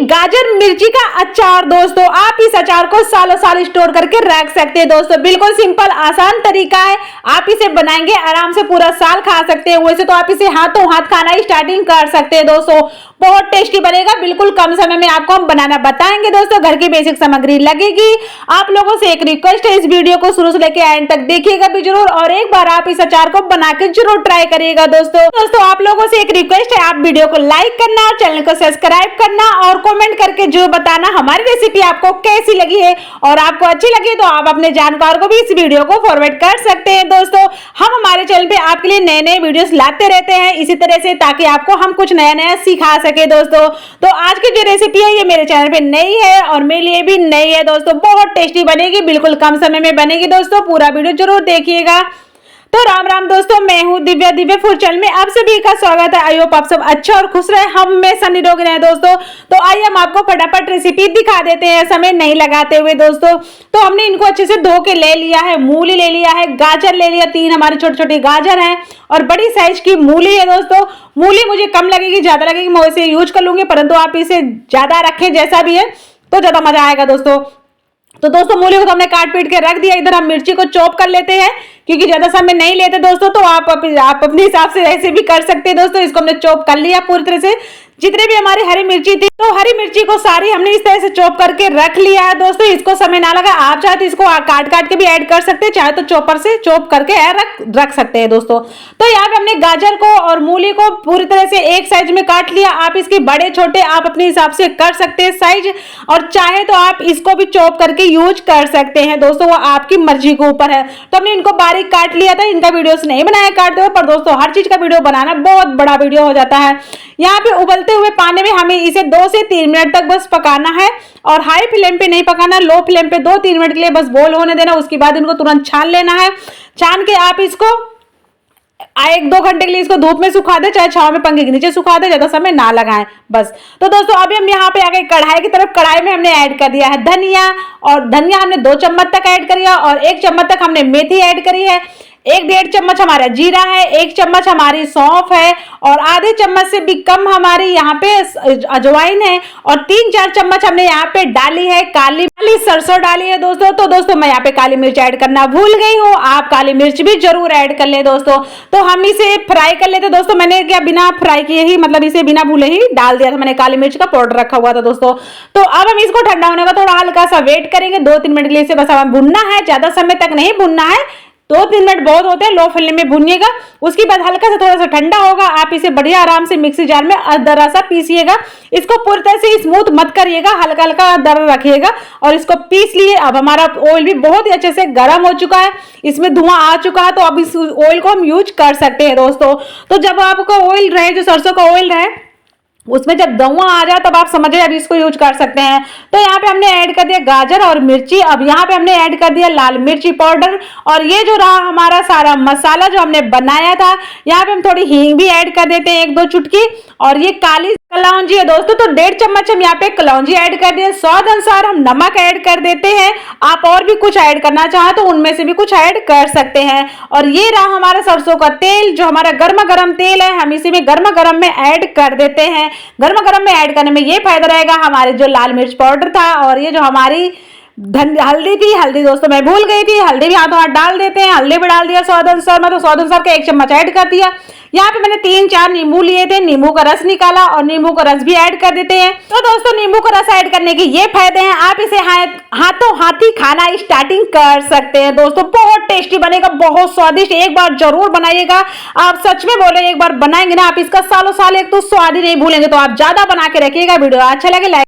गाजर मिर्ची का अचार। दोस्तों आप इस अचार को सालों साल स्टोर करके रख सकते हैं। दोस्तों बिल्कुल सिंपल आसान तरीका है, आप इसे बनाएंगे आराम से पूरा साल खा सकते हैं। वैसे तो आप इसे हाथों हाथ खाना स्टार्टिंग कर सकते हैं। दोस्तों बहुत टेस्टी बनेगा, बिल्कुल कम समय में आपको हम बनाना बताएंगे। दोस्तों घर की बेसिक सामग्री लगेगी। आप लोगों से एक रिक्वेस्ट है, इस वीडियो को शुरू से लेकर एंड तक देखिएगा भी जरूर और एक बार आप इस अचार को बना के जरूर ट्राई करिएगा। दोस्तों आप लोगों से एक रिक्वेस्ट है, आप वीडियो को लाइक करना और चैनल को सब्सक्राइब करना और कमेंट करके जो बताना हमारी रेसिपी आपको कैसी लगी है, और आपको अच्छी लगी तो आप अपने जानकार को भी इस वीडियो को फॉरवर्ड कर सकते हैं। दोस्तों हम हमारे चैनल पे आपके लिए नए नए वीडियोस लाते रहते हैं इसी तरह से, ताकि आपको हम कुछ नया नया सिखा सके। दोस्तों तो आज की जो रेसिपी है ये मेरे चैनल पे नई है और मेरे लिए भी नई है। दोस्तों बहुत टेस्टी बनेगी, बिल्कुल कम समय में बनेगी। दोस्तों पूरा वीडियो जरूर देखिएगा। तो राम राम दोस्तों, मैं हूँ दिव्या फूड चैनल में आप सभी का स्वागत है। आई होप आप सब अच्छा और खुश रहे, हम हमेशा निरोग रहे। दोस्तों तो आइए हम आपको फटाफट रेसिपी दिखा देते हैं समय नहीं लगाते हुए। दोस्तों तो हमने इनको अच्छे से धो के ले लिया है, मूली ले लिया है, गाजर ले लिया, 3 हमारी छोटी छोटी गाजर हैं और बड़ी साइज की मूली है। दोस्तों मूली मुझे कम लगेगी, ज्यादा लगेगी, मैं वैसे यूज कर लूंगी, परंतु आप इसे ज्यादा रखें जैसा भी है तो ज्यादा मजा आएगा। दोस्तों मूली को तो हमने काट पीट के रख दिया। इधर हम मिर्ची को चॉप कर लेते हैं, क्योंकि ज्यादा समय नहीं लेते दोस्तों, तो आप अपने हिसाब से ऐसे भी कर सकते हैं। दोस्तों इसको हमने चॉप कर लिया पूरी तरह से, जितने भी हमारी हरी मिर्ची थी तो हरी मिर्ची को सारी हमने इस तरह से चॉप करके रख लिया है। दोस्तों इसको समय ना लगा, आप चाहे तो इसको काट काट के भी ऐड कर सकते हैं, चाहे तो चॉपर से चॉप करके रख सकते हैं। दोस्तों तो यहाँ पे हमने गाजर को और मूली को पूरी तरह से एक साइज में काट लिया। आप इसके बड़े छोटे आप अपने हिसाब से कर सकते हैं साइज, और चाहे तो आप इसको भी चॉप करके यूज कर सकते हैं। दोस्तों वो आपकी मर्जी के ऊपर है। तो हमने इनको बारीक काट लिया था, इनका वीडियोस नहीं बनाया काटते हुए, पर दोस्तों हर चीज का वीडियो बनाना बहुत बड़ा वीडियो हो जाता है। यहाँ पे उबलते हुए पानी में हमें इसे 2 से 3 मिनट तक बस पकाना है, और हाई फ्लेम पे नहीं पकाना, लो फ्लेम पे 2-3 मिनट के लिए बस बॉईल होने देना। उसके बाद इनको तुरंत छान लेना है। छान के आप इसको 1-2 घंटे के लिए इसको धूप में सुखा दे, चाहे छांव में पंखे के नीचे सुखा दे, ज्यादा समय ना लगाएं बस। तो दोस्तों अभी हम यहाँ पे आ गए कढ़ाई की तरफ। कढ़ाई में हमने ऐड कर दिया है धनिया, और धनिया हमने 2 चम्मच तक ऐड करिए, और 1 चम्मच तक हमने मेथी ऐड करी है। 1-1.5 चम्मच हमारा जीरा है, 1 चम्मच हमारी सौंफ है, और आधे चम्मच से भी कम हमारी यहाँ पे अजवाइन है, और 3-4 चम्मच हमने यहाँ पे डाली है काली सरसों डाली है। दोस्तों मैं यहाँ पे काली मिर्च ऐड करना भूल गई हूँ, आप काली मिर्च भी जरूर ऐड कर ले। दोस्तों तो हम इसे फ्राई कर लेते। दोस्तों मैंने क्या बिना फ्राई किए ही, मतलब इसे बिना भूले ही डाल दिया था, मैंने काली मिर्च का पाउडर रखा हुआ था। दोस्तों तो अब हम इसको ठंडा होने का थोड़ा हल्का सा वेट करेंगे, 2-3 मिनट के लिए इसे बस हमें भुनना है, ज्यादा समय तक नहीं भुनना है, 2-3 मिनट बहुत होते हैं, लो फ्लेम में भुनिएगा। उसके बाद हल्का सा थोड़ा सा ठंडा होगा, आप इसे बढ़िया आराम से मिक्सी जार में दरदरा सा पीसिएगा। इसको पूरी तरह से स्मूथ मत करिएगा, हल्का हल्का दर रखिएगा, और इसको पीस लिए। अब हमारा ऑयल भी बहुत ही अच्छे से गर्म हो चुका है, इसमें धुआं आ चुका है, तो अब इस ऑयल को हम यूज कर सकते हैं। दोस्तों तो जब आपका ऑयल रहे, जो सरसों का ऑयल रहे, उसमें जब धुआं आ जाए तब आप समझिए अब इसको यूज कर सकते हैं। तो यहाँ पे हमने ऐड कर दिया गाजर और मिर्ची। अब यहाँ पे हमने ऐड कर दिया लाल मिर्ची पाउडर, और ये जो रहा हमारा सारा मसाला जो हमने बनाया था, यहाँ पे हम थोड़ी हींग भी ऐड कर देते हैं, 1-2 चुटकी, और ये काली कलौंजी है। दोस्तों तो 1.5 चम्मच हम यहाँ पे कलौंजी ऐड कर दिए। स्वाद अनुसार हम नमक ऐड कर देते हैं, आप और भी कुछ ऐड करना चाहे तो उनमें से भी कुछ ऐड कर सकते हैं। और ये रहा हमारा सरसों का तेल, जो हमारा गर्मा गर्म तेल है, हम इसी में गर्मा गर्म में ऐड कर देते हैं। गर्मा गर्म में ऐड करने में ये फायदा रहेगा, हमारे जो लाल मिर्च पाउडर था और ये जो हमारी हल्दी थी, हल्दी दोस्तों मैं भूल गई थी, हल्दी भी हाथों हाथ डाल देते हैं। हल्दी भी डाल दिया स्वाद अनुसार, मतलब स्वाद अनुसार का 1 चम्मच ऐड कर दिया। यहाँ पे मैंने 3-4 नींबू लिए थे, नींबू का रस निकाला और नींबू का रस भी ऐड कर देते हैं। तो दोस्तों नींबू का रस ऐड करने के ये फायदे हैं, आप इसे हाथों हाथी खाना स्टार्टिंग कर सकते हैं। दोस्तों बहुत टेस्टी बनेगा, बहुत स्वादिष्ट, एक बार जरूर बनाइएगा। आप सच में बोले, एक बार बनाएंगे ना आप इसका सालों साल एक तो स्वाद ही नहीं भूलेंगे। तो आप ज्यादा बना के रखिएगा। वीडियो अच्छा लगे लाइक